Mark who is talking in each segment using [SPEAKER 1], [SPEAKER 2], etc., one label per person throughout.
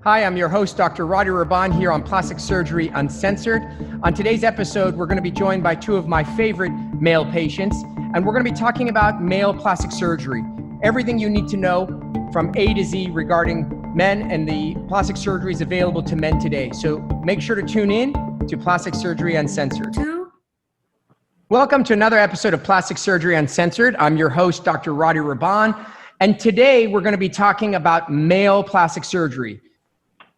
[SPEAKER 1] Hi, I'm your host, Dr. Rady Rahban, here on Plastic Surgery Uncensored. On today's episode, we're going to be joined by two of my favorite male patients, and we're going to be talking about male plastic surgery. Everything you need to know from A to Z regarding men and the plastic surgeries available to men today. So make sure to tune in to Plastic Surgery Uncensored. Welcome to another episode of Plastic Surgery Uncensored. I'm your host, Dr. Rady Rahban, and today we're going to be talking about male plastic surgery.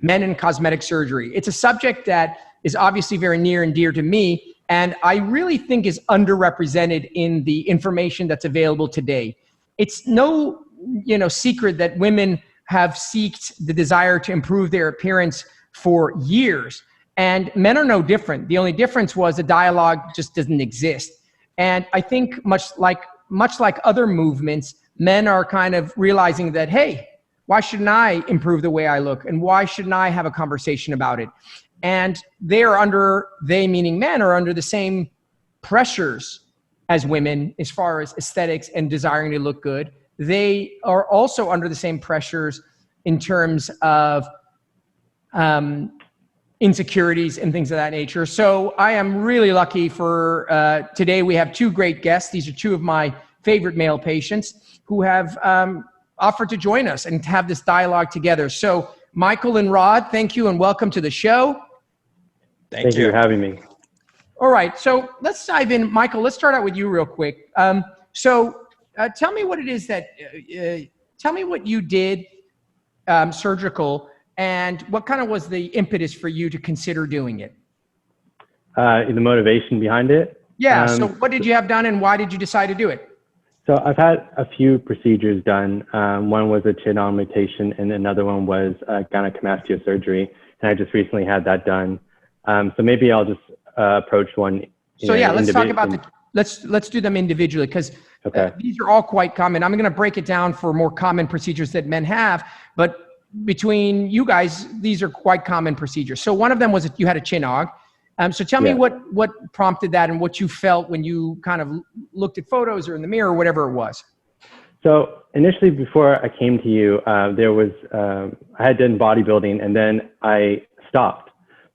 [SPEAKER 1] Men in cosmetic surgery. It's a subject that is obviously very near and dear to me, and I really think is underrepresented in the information that's available today. It's no, secret that women have sought the desire to improve their appearance for years, and men are no different. The only difference was the dialogue just doesn't exist. And I think much like other movements, men are kind of realizing that, hey, why shouldn't I improve the way I look? And why shouldn't I have a conversation about it? And they meaning men, are under the same pressures as women as far as aesthetics and desiring to look good. They are also under the same pressures in terms of insecurities and things of that nature. So I am really lucky for today. We have two great guests. These are two of my favorite male patients who have offered to join us and have this dialogue together. So Michael and Rod, thank you and welcome to the show.
[SPEAKER 2] Thank you for having me.
[SPEAKER 1] All right, so let's dive in. Michael, let's start out with you real quick. Tell me what it is that, tell me what you did surgical and what kind of was the impetus for you to consider doing it?
[SPEAKER 2] The motivation behind it?
[SPEAKER 1] Yeah, so what did you have done and why did you decide to do it?
[SPEAKER 2] So I've had a few procedures done. One was a chin augmentation and another one was Gynecomastia surgery. And I just recently had that done. So maybe I'll just approach one.
[SPEAKER 1] Let's talk about let's do them individually because these are all quite common. I'm going to break it down for more common procedures that men have, but between you guys, these are quite common procedures. So one of them was you had a chin aug. So tell me what prompted that and what you felt when you kind of looked at photos or in the mirror or whatever it was.
[SPEAKER 2] So initially, before I came to you, I had done bodybuilding and then I stopped.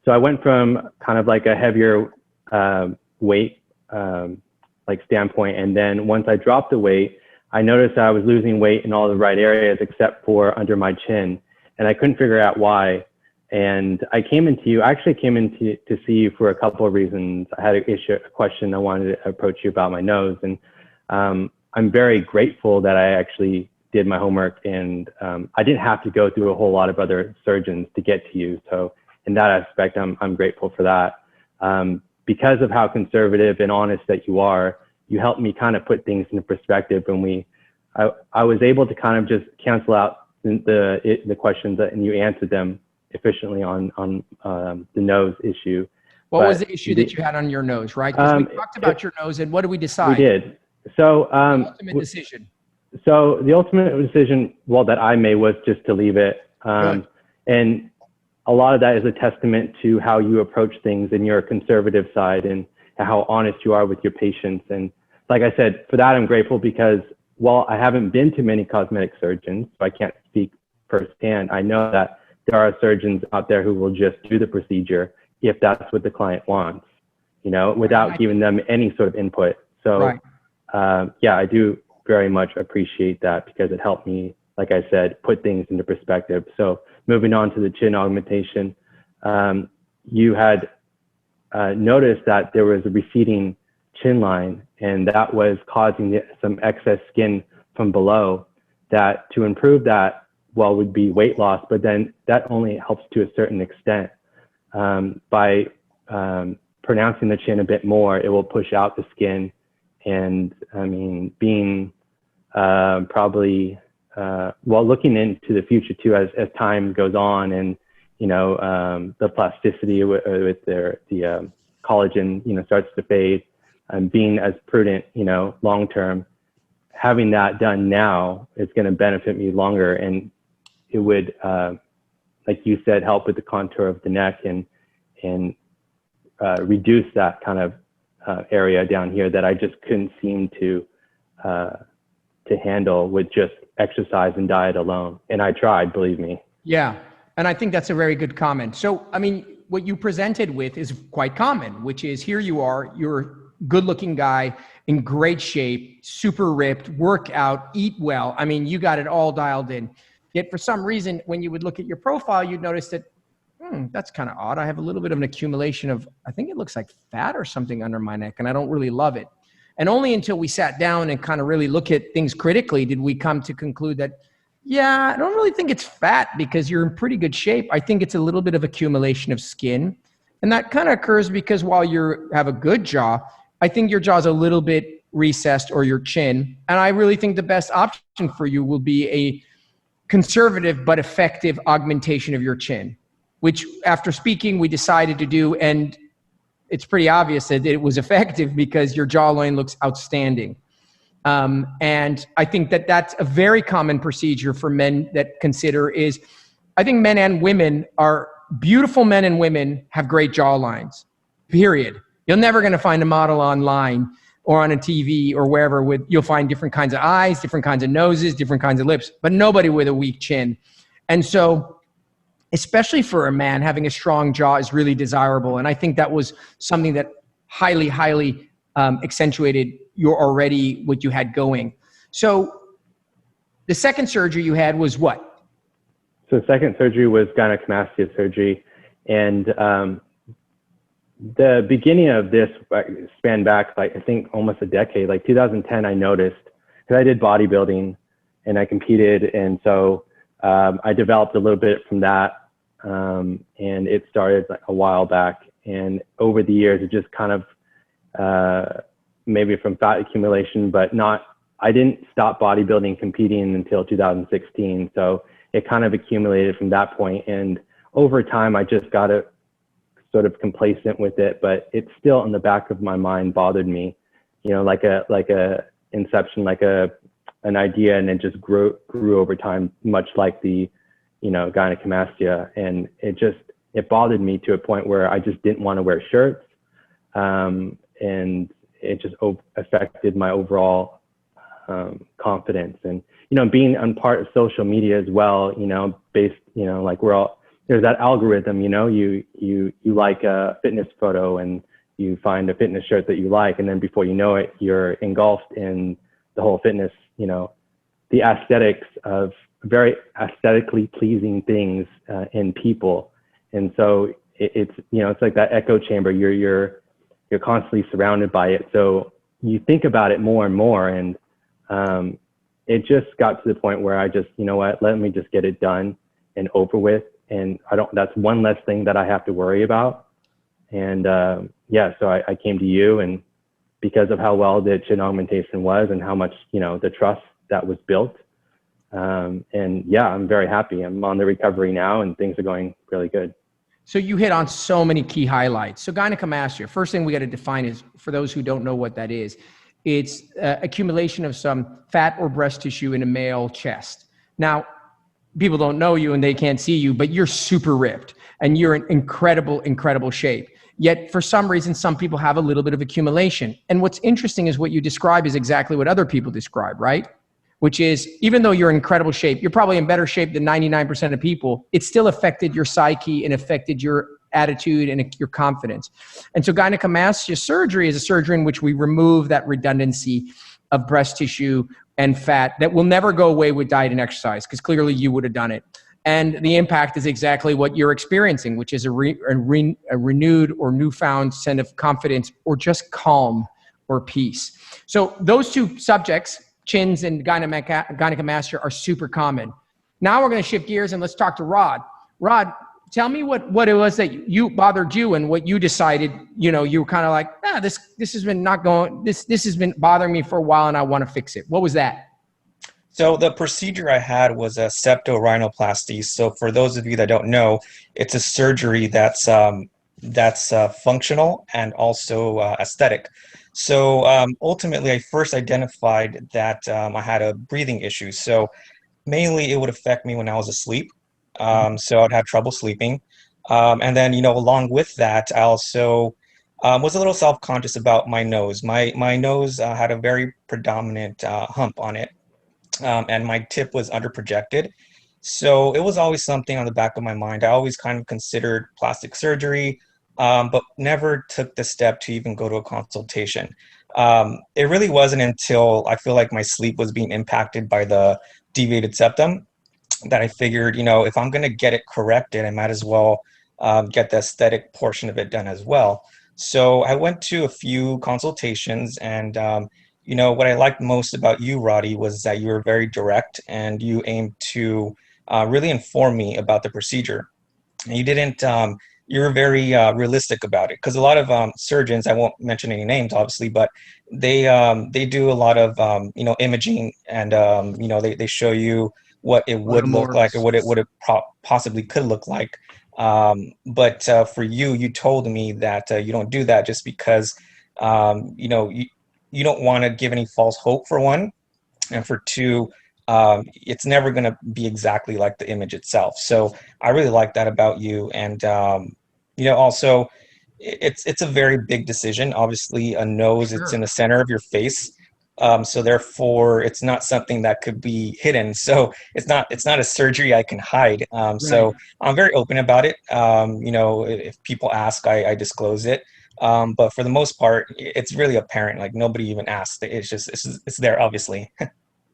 [SPEAKER 2] So I went from kind of like a heavier weight standpoint. And then once I dropped the weight, I noticed I was losing weight in all the right areas except for under my chin. And I couldn't figure out why. And I came into you, I actually came in to see you for a couple of reasons. I had a question I wanted to approach you about my nose. And I'm very grateful that I actually did my homework and I didn't have to go through a whole lot of other surgeons to get to you. So in that aspect, I'm grateful for that. Because of how conservative and honest that you are, you helped me kind of put things into perspective. And I was able to kind of just cancel out the questions and you answered them efficiently on the nose issue.
[SPEAKER 1] What was the issue that you had on your nose, right? Because we talked about your nose and what did we decide?
[SPEAKER 2] We did. So
[SPEAKER 1] the ultimate decision.
[SPEAKER 2] So the ultimate decision, that I made was just to leave it. And a lot of that is a testament to how you approach things in your conservative side and how honest you are with your patients. And like I said, for that, I'm grateful because while I haven't been to many cosmetic surgeons, so I can't speak firsthand, I know that there are surgeons out there who will just do the procedure if that's what the client wants, without giving them any sort of input. So, I do very much appreciate that because it helped me, like I said, put things into perspective. So moving on to the chin augmentation, you had noticed that there was a receding chin line and that was causing some excess skin from below. That to improve that, would be weight loss, but then that only helps to a certain extent. By pronouncing the chin a bit more, it will push out the skin. And I mean, being probably, looking into the future too, as time goes on and, the plasticity with the collagen, starts to fade and being as prudent, long-term, having that done now is going to benefit me longer. And it would, like you said, help with the contour of the neck and reduce that kind of area down here that I just couldn't seem to handle with just exercise and diet alone. And I tried, believe me.
[SPEAKER 1] Yeah. And I think that's a very good comment. So, I mean, what you presented with is quite common, which is here you are, you're a good looking guy in great shape, super ripped, work out, eat well. I mean, you got it all dialed in. Yet for some reason, when you would look at your profile, you'd notice that, that's kind of odd. I have a little bit of an accumulation of, I think it looks like fat or something under my neck, and I don't really love it. And only until we sat down and kind of really look at things critically did we come to conclude that, yeah, I don't really think it's fat because you're in pretty good shape. I think it's a little bit of accumulation of skin. And that kind of occurs because while you have a good jaw, I think your jaw is a little bit recessed, or your chin. And I really think the best option for you will be a conservative but effective augmentation of your chin, which after speaking, we decided to do. And it's pretty obvious that it was effective because your jawline looks outstanding. And I think that that's a very common procedure for men that consider is, I think men and women are beautiful. Men and women have great jawlines, period. You're never going to find a model online or on a TV or wherever you'll find different kinds of eyes, different kinds of noses, different kinds of lips, but nobody with a weak chin. And so, especially for a man, having a strong jaw is really desirable. And I think that was something that highly accentuated what you had going. So the second surgery you had was what?
[SPEAKER 2] So the second surgery was gynecomastia surgery. And the beginning of this spanned back, like, I think almost a decade, like 2010, I noticed, because I did bodybuilding and I competed. And so I developed a little bit from that. And it started like a while back. And over the years, it just kind of, maybe from fat accumulation, but I didn't stop bodybuilding competing until 2016. So it kind of accumulated from that point. And over time, I just got sort of complacent with it, but it still in the back of my mind bothered me, like a inception, like an idea, and it just grew over time, much like the, gynecomastia. And it bothered me to a point where I just didn't want to wear shirts. And it just affected my overall confidence. And, being on part of social media as well, based, like there's that algorithm, you like a fitness photo and you find a fitness shirt that you like. And then before you know it, you're engulfed in the whole fitness, the aesthetics of very aesthetically pleasing things in people. And so it's like that echo chamber. You're constantly surrounded by it. So you think about it more and more. And it just got to the point where I just, let me just get it done and over with. And that's one less thing that I have to worry about. And so I came to you, and because of how well the chin augmentation was and how much, the trust that was built. I'm very happy. I'm on the recovery now and things are going really good.
[SPEAKER 1] So you hit on so many key highlights. So gynecomastia, first thing we got to define is, for those who don't know what that is, it's accumulation of some fat or breast tissue in a male chest. Now, people don't know you and they can't see you, but you're super ripped and you're in incredible shape. Yet for some reason, some people have a little bit of accumulation. And what's interesting is what you describe is exactly what other people describe, right? Which is, even though you're in incredible shape, you're probably in better shape than 99% of people, it still affected your psyche and affected your attitude and your confidence. And so gynecomastia surgery is a surgery in which we remove that redundancy of breast tissue and fat that will never go away with diet and exercise, because clearly you would have done it. And the impact is exactly what you're experiencing, which is a renewed or newfound sense of confidence, or just calm or peace. So those two subjects, chins and gynecomastia, are super common. Now we're going to shift gears and let's talk to Rod. Rod, tell me what it was that bothered you and what you decided. You were kind of like, this has been this has been bothering me for a while and I want to fix it. What was that?
[SPEAKER 3] So the procedure I had was a septo rhinoplasty. So for those of you that don't know, it's a surgery that's functional and also aesthetic. So ultimately, I first identified that I had a breathing issue. So mainly it would affect me when I was asleep. So I'd have trouble sleeping. And then, along with that, I also was a little self-conscious about my nose. My nose had a very predominant hump on it. And my tip was underprojected. So it was always something on the back of my mind. I always kind of considered plastic surgery, but never took the step to even go to a consultation. It really wasn't until I feel like my sleep was being impacted by the deviated septum that I figured, if I'm going to get it corrected, I might as well get the aesthetic portion of it done as well. So I went to a few consultations, and what I liked most about you, Roddy, was that you were very direct and you aimed to really inform me about the procedure. And you didn't. You were very realistic about it, because a lot of surgeons, I won't mention any names, obviously, but they do a lot of imaging, and they show you what it would look like, or what it possibly could look like. But for you, you told me that you don't do that just because you don't want to give any false hope, for one, and for two, it's never going to be exactly like the image itself. So I really like that about you. And also, it's a very big decision. Obviously, a nose, it's in the center of your face. So therefore, it's not something that could be hidden. So it's not a surgery I can hide. So I'm very open about it. If people ask, I disclose it. But for the most part, it's really apparent. Like, nobody even asked. It's there, obviously.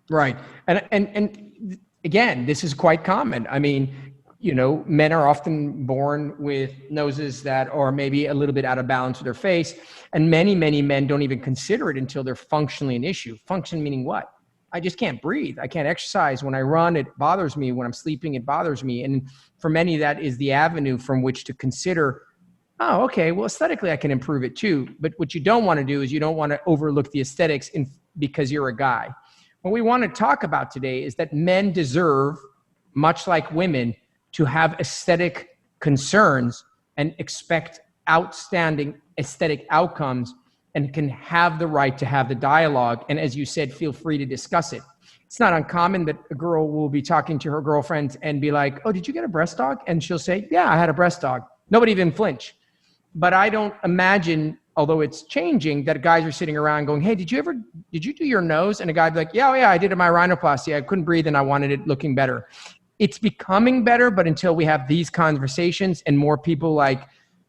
[SPEAKER 1] Right. And again, this is quite common. I mean, men are often born with noses that are maybe a little bit out of balance with their face. And many, many men don't even consider it until they're functionally an issue. Function meaning what? I just can't breathe. I can't exercise. When I run, it bothers me. When I'm sleeping, it bothers me. And for many, that is the avenue from which to consider, oh, okay, well, aesthetically, I can improve it too. But what you don't want to do is you don't want to overlook the aesthetics because you're a guy. What we want to talk about today is that men deserve, much like women, to have aesthetic concerns and expect outstanding aesthetic outcomes, and can have the right to have the dialogue. And as you said, feel free to discuss it. It's not uncommon that a girl will be talking to her girlfriend and be like, oh, did you get a breast dog? And she'll say, yeah, I had a breast dog. Nobody even flinch. But I don't imagine, although it's changing, that guys are sitting around going, hey, did you do your nose? And a guy'd be like, yeah, I did my rhinoplasty. I couldn't breathe and I wanted it looking better. It's becoming better, but until we have these conversations and more people like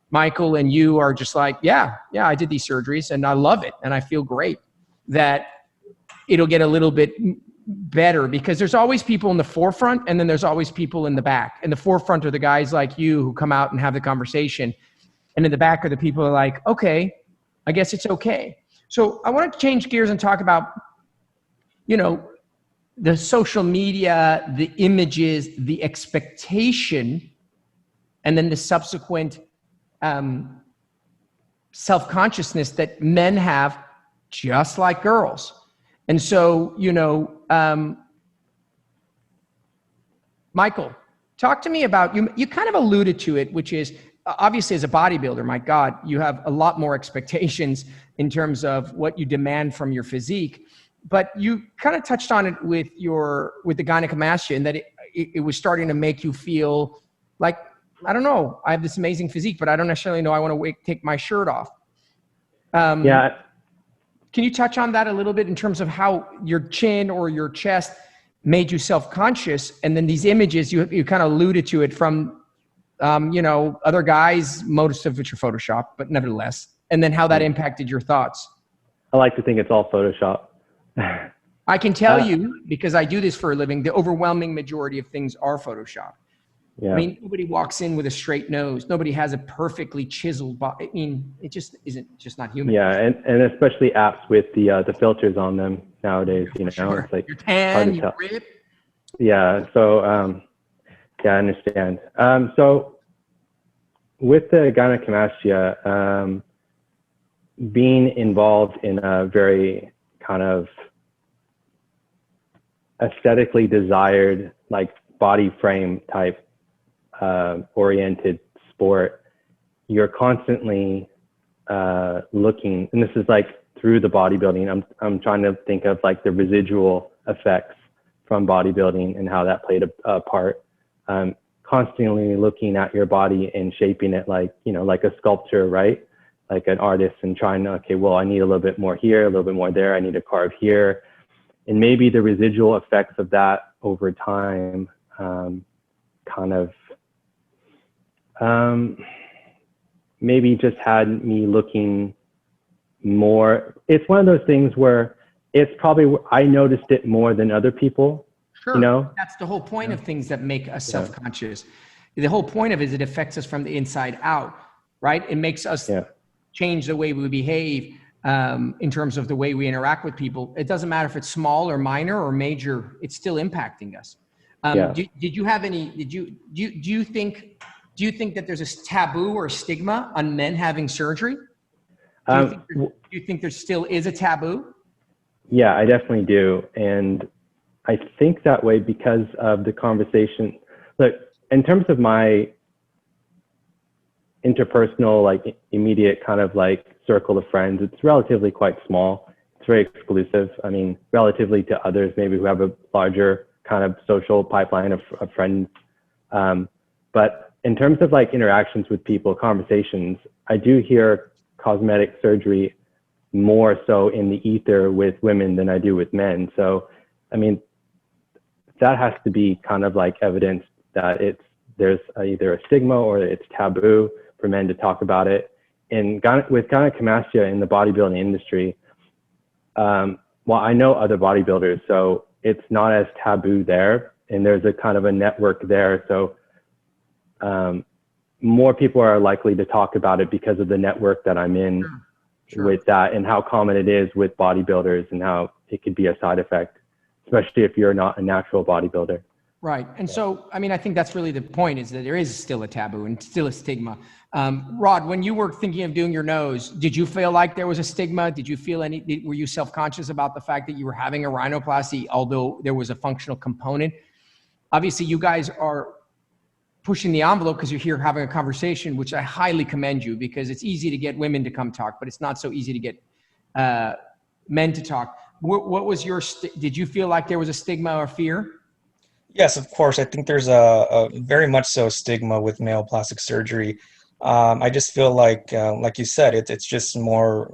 [SPEAKER 1] Michael and you are just like, yeah, I did these surgeries and I love it and I feel great, that it'll get a little bit better, because there's always people in the forefront and then there's always people in the back. In the forefront are the guys like you who come out and have the conversation. And in the back are the people who are like, okay, I guess it's okay. So I want to change gears and talk about, the social media, the images, the expectation, and then the subsequent self-consciousness that men have, just like girls. And so, Michael, talk to me about, you kind of alluded to it, which is, obviously, as a bodybuilder, my God, you have a lot more expectations in terms of what you demand from your physique. But you kind of touched on it with the gynecomastia, and that it was starting to make you feel like, I don't know, I have this amazing physique, but I don't necessarily know I want to take my shirt off.
[SPEAKER 2] Yeah.
[SPEAKER 1] Can you touch on that a little bit in terms of how your chin or your chest made you self-conscious? And then these images, you kind of alluded to it from other guys, most of which are Photoshop, but nevertheless, and then how that impacted your thoughts.
[SPEAKER 2] I like to think it's all Photoshop.
[SPEAKER 1] I can tell you, because I do this for a living, the overwhelming majority of things are Photoshop. Yeah. I mean, nobody walks in with a straight nose. Nobody has a perfectly chiseled body. I mean, it just isn't, just not human.
[SPEAKER 2] Yeah, and especially apps with the filters on them nowadays.
[SPEAKER 1] Sure.
[SPEAKER 2] It's like
[SPEAKER 1] you're tan, you rip.
[SPEAKER 2] Yeah. So yeah, I understand. So with the gynecomastia, being involved in a very kind of aesthetically desired, like body frame type oriented sport, you're constantly looking, and this is like through the bodybuilding. I'm trying to think of like the residual effects from bodybuilding and how that played a part. Constantly looking at your body and shaping it like, like a sculptor, right? Like an artist, and trying to, okay, well, I need a little bit more here, a little bit more there. I need to carve here. And maybe the residual effects of that over time kind of maybe just had me looking more. It's one of those things where it's probably, I noticed it more than other people.
[SPEAKER 1] Sure.
[SPEAKER 2] You know?
[SPEAKER 1] That's the whole point of things that make us self-conscious. The whole point of it is it affects us from the inside out, right? It makes us change the way we behave in terms of the way we interact with people. It doesn't matter if it's small or minor or major, it's still impacting us. Did you have any, do you think that there's a taboo or a stigma on men having surgery? Do you think there still is a taboo?
[SPEAKER 2] Yeah, I definitely do. And I think that way because of the conversation. Look, in terms of my interpersonal, like immediate kind of like circle of friends, it's relatively quite small. It's very exclusive. I mean, relatively to others, maybe who have a larger kind of social pipeline of friends. But in terms of like interactions with people, conversations, I do hear cosmetic surgery more so in the ether with women than I do with men. So, I mean, that has to be kind of like evidence that there's either a stigma or it's taboo for men to talk about it. And with gynecomastia in the bodybuilding industry, well, I know other bodybuilders, so it's not as taboo there, and there's a kind of a network there. So more people are likely to talk about it because of the network that I'm in with that, and how common it is with bodybuilders and how it could be a side effect, especially if you're not a natural bodybuilder.
[SPEAKER 1] Right. And so, I mean, I think that's really the point, is that there is still a taboo and still a stigma. Rod, when you were thinking of doing your nose, did you feel like there was a stigma? Did you feel were you self-conscious about the fact that you were having a rhinoplasty, although there was a functional component? Obviously, you guys are pushing the envelope because you're here having a conversation, which I highly commend you, because it's easy to get women to come talk, but it's not so easy to get men to talk. What was did you feel like there was a stigma or fear?
[SPEAKER 3] Yes, of course. I think there's a very much so stigma with male plastic surgery. I just feel like you said, it's just more,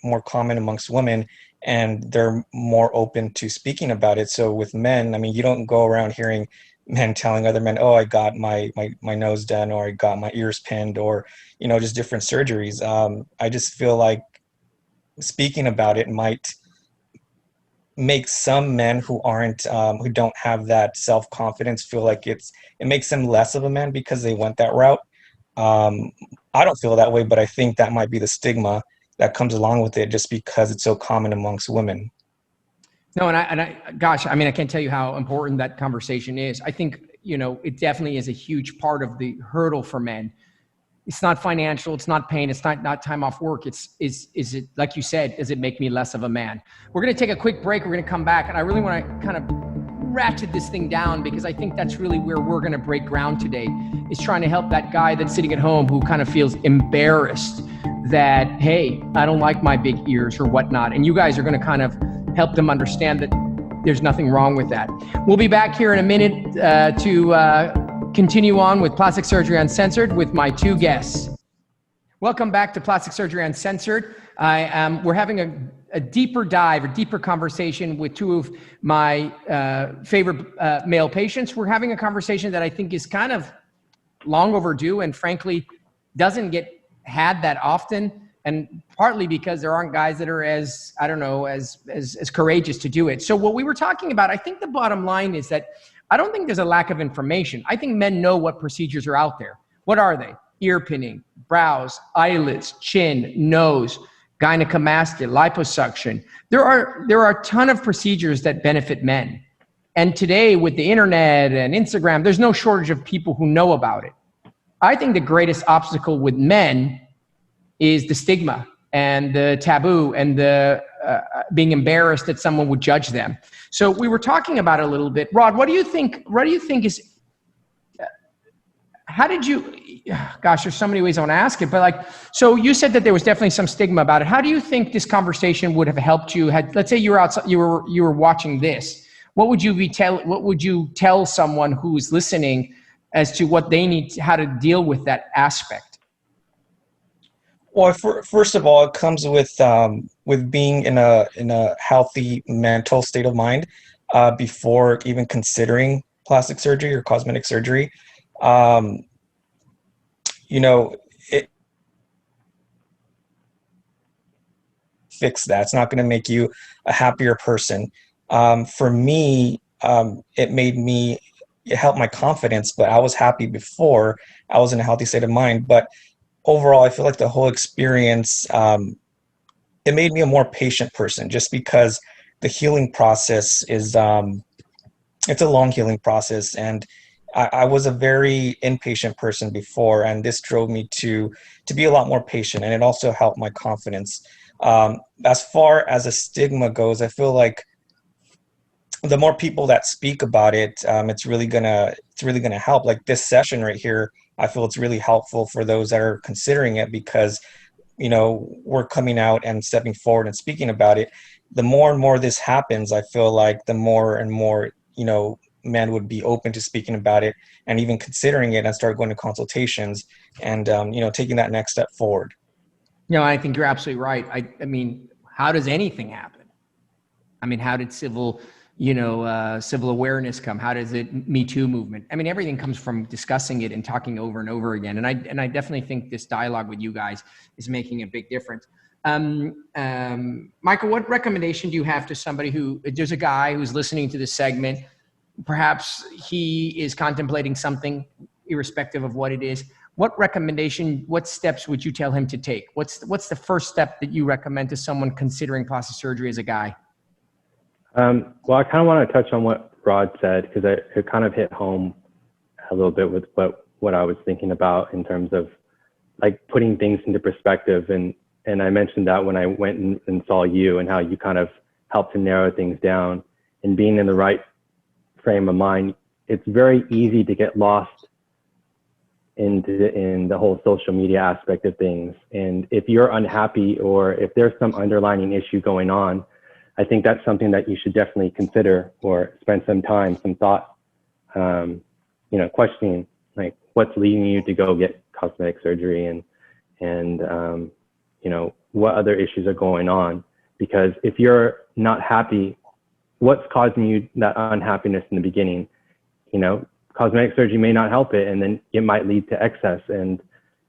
[SPEAKER 3] more common amongst women, and they're more open to speaking about it. So with men, I mean, you don't go around hearing men telling other men, oh, I got my nose done, or I got my ears pinned, or, just different surgeries. I just feel like speaking about it might make some men who don't have that self-confidence feel like it makes them less of a man because they went that route. I don't feel that way, but I think that might be the stigma that comes along with it, just because it's so common amongst women.
[SPEAKER 1] No, gosh, I mean, I can't tell you how important that conversation is. I think, it definitely is a huge part of the hurdle for men. It's not financial, it's not pain, it's not time off work. Is it, like you said, does it make me less of a man? We're gonna take a quick break, we're gonna come back, and I really wanna kind of ratchet this thing down, because I think that's really where we're gonna break ground today, is trying to help that guy that's sitting at home who kind of feels embarrassed that, hey, I don't like my big ears or whatnot. And you guys are gonna kind of help them understand that there's nothing wrong with that. We'll be back here in a minute to continue on with Plastic Surgery Uncensored with my two guests. Welcome back to Plastic Surgery Uncensored. We're having a deeper dive, a deeper conversation with two of my favorite male patients. We're having a conversation that I think is kind of long overdue, and frankly, doesn't get had that often. And partly because there aren't guys that are as courageous to do it. So what we were talking about, I think the bottom line is that I don't think there's a lack of information. I think men know what procedures are out there. What are they? Ear pinning, brows, eyelids, chin, nose, gynecomastia, liposuction. There are a ton of procedures that benefit men. And today with the internet and Instagram, there's no shortage of people who know about it. I think the greatest obstacle with men is the stigma and the taboo and the being embarrassed that someone would judge them. So we were talking about it a little bit. Rod, what do you think is, how did you, gosh, there's so many ways I want to ask it, but so you said that there was definitely some stigma about it. How do you think this conversation would have helped you? Let's say you were outside, you were watching this. What would you tell someone who's listening as to what they need, how to deal with that aspect?
[SPEAKER 3] Well, first of all, it comes with being in a healthy mental state of mind before even considering plastic surgery or cosmetic surgery, um, you know, it fix that. It's not going to make you a happier person. For me, it helped my confidence, but I was happy before. I was in a healthy state of mind. But overall, I feel like the whole experience, it made me a more patient person just because the healing process is, it's a long healing process. And I was a very impatient person before, and this drove me to be a lot more patient, and it also helped my confidence. As far as a stigma goes, I feel like the more people that speak about it, it's really gonna help. Like this session right here, I feel it's really helpful for those that are considering it because we're coming out and stepping forward and speaking about it. The more and more this happens, I feel like the more and more men would be open to speaking about it and even considering it and start going to consultations and taking that next step forward.
[SPEAKER 1] I think you're absolutely right. I mean, how does anything happen? I mean, how did civil awareness come? How does it Me Too movement? I mean, everything comes from discussing it and talking over and over again. And I definitely think this dialogue with you guys is making a big difference. Michael, what recommendation do you have to somebody there's a guy who's listening to this segment, perhaps he is contemplating something irrespective of what it is. What steps would you tell him to take? What's the first step that you recommend to someone considering plastic surgery as a guy?
[SPEAKER 2] Well, I kind of want to touch on what Rod said because it kind of hit home a little bit with what I was thinking about in terms of like putting things into perspective. And I mentioned that when I went and saw you and how you kind of helped to narrow things down and being in the right frame of mind. It's very easy to get lost in the whole social media aspect of things. And if you're unhappy or if there's some underlying issue going on, I think that's something that you should definitely consider or spend some time, some thought, questioning like what's leading you to go get cosmetic surgery and what other issues are going on. Because if you're not happy, what's causing you that unhappiness in the beginning? Cosmetic surgery may not help it, and then it might lead to excess, and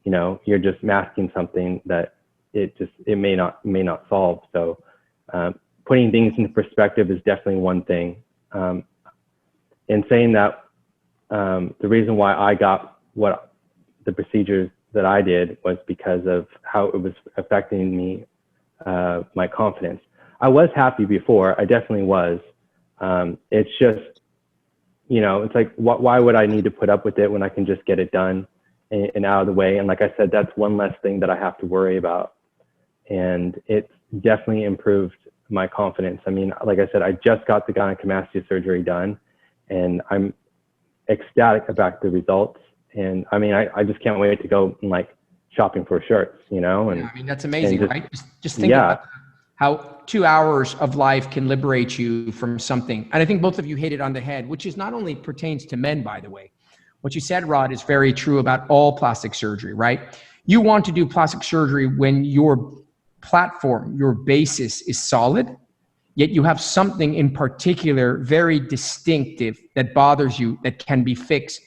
[SPEAKER 2] you're just masking something that it may not solve. So putting things into perspective is definitely one thing. And saying that the reason why I got the procedures that I did was because of how it was affecting me, my confidence. I was happy before, I definitely was. It's just, it's like, why would I need to put up with it when I can just get it done and out of the way? And like I said, that's one less thing that I have to worry about. And it's definitely improved my confidence. I mean, like I said, I just got the Gynecomastia surgery done and I'm ecstatic about the results. And I mean, I just can't wait to go and like shopping for shirts, And
[SPEAKER 1] I mean, that's amazing, right? Just think about how 2 hours of life can liberate you from something. And I think both of you hit it on the head, which is not only pertains to men, by the way. What you said, Rod, is very true about all plastic surgery, right? You want to do plastic surgery when your platform, your basis is solid, yet you have something in particular very distinctive that bothers you that can be fixed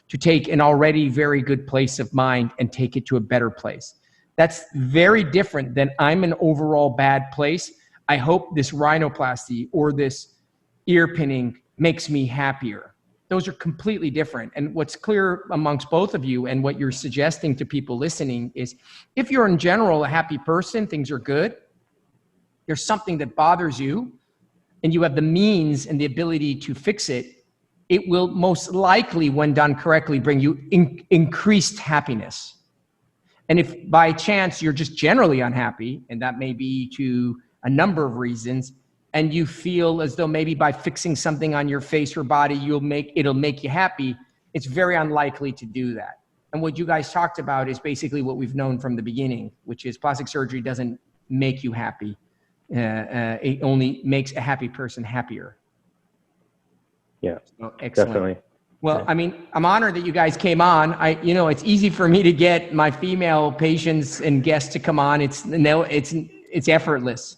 [SPEAKER 1] to take an already very good place of mind and take it to a better place. That's very different than I'm an overall bad place. I hope this rhinoplasty or this ear pinning makes me happier. Those are completely different. And what's clear amongst both of you and what you're suggesting to people listening is if you're in general a happy person, things are good, there's something that bothers you and you have the means and the ability to fix it, it will most likely, when done correctly, bring you increased happiness. And if by chance you're just generally unhappy, and that may be to a number of reasons, and you feel as though maybe by fixing something on your face or body, it'll make you happy, it's very unlikely to do that. And what you guys talked about is basically what we've known from the beginning, which is plastic surgery doesn't make you happy. It only makes a happy person happier.
[SPEAKER 2] Yeah,
[SPEAKER 1] so, excellent. Definitely. Well,
[SPEAKER 2] yeah.
[SPEAKER 1] I mean, I'm honored that you guys came on. It's easy for me to get my female patients and guests to come on. It's effortless.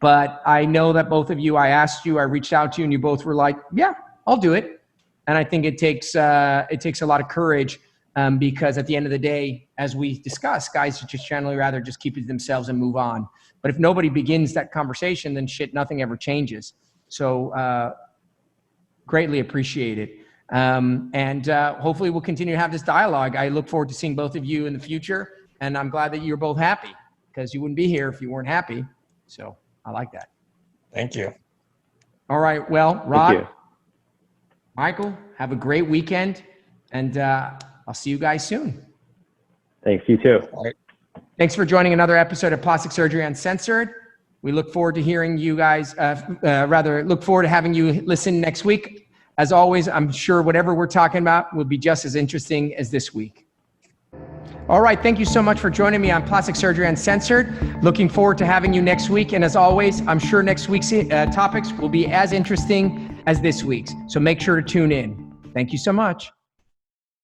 [SPEAKER 1] But I know that both of you, I asked you, I reached out to you, and you both were like, yeah, I'll do it. And I think it takes a lot of courage because at the end of the day, as we discussed, guys just generally rather just keep it to themselves and move on. But if nobody begins that conversation, then nothing ever changes. So greatly appreciate it. And hopefully we'll continue to have this dialogue. I look forward to seeing both of you in the future. And I'm glad that you're both happy, because you wouldn't be here if you weren't happy. So I like that.
[SPEAKER 3] Thank you.
[SPEAKER 1] All right. Well, Rod,
[SPEAKER 2] Thank you.
[SPEAKER 1] Michael, have a great weekend. And I'll see you guys soon.
[SPEAKER 2] Thanks. You too.
[SPEAKER 3] All right.
[SPEAKER 1] Thanks for joining another episode of Plastic Surgery Uncensored. We look forward to hearing you guys, look forward to having you listen next week. As always, I'm sure whatever we're talking about will be just as interesting as this week. All right, thank you so much for joining me on Plastic Surgery Uncensored. Looking forward to having you next week. And as always, I'm sure next week's topics will be as interesting as this week's. So make sure to tune in. Thank you so much.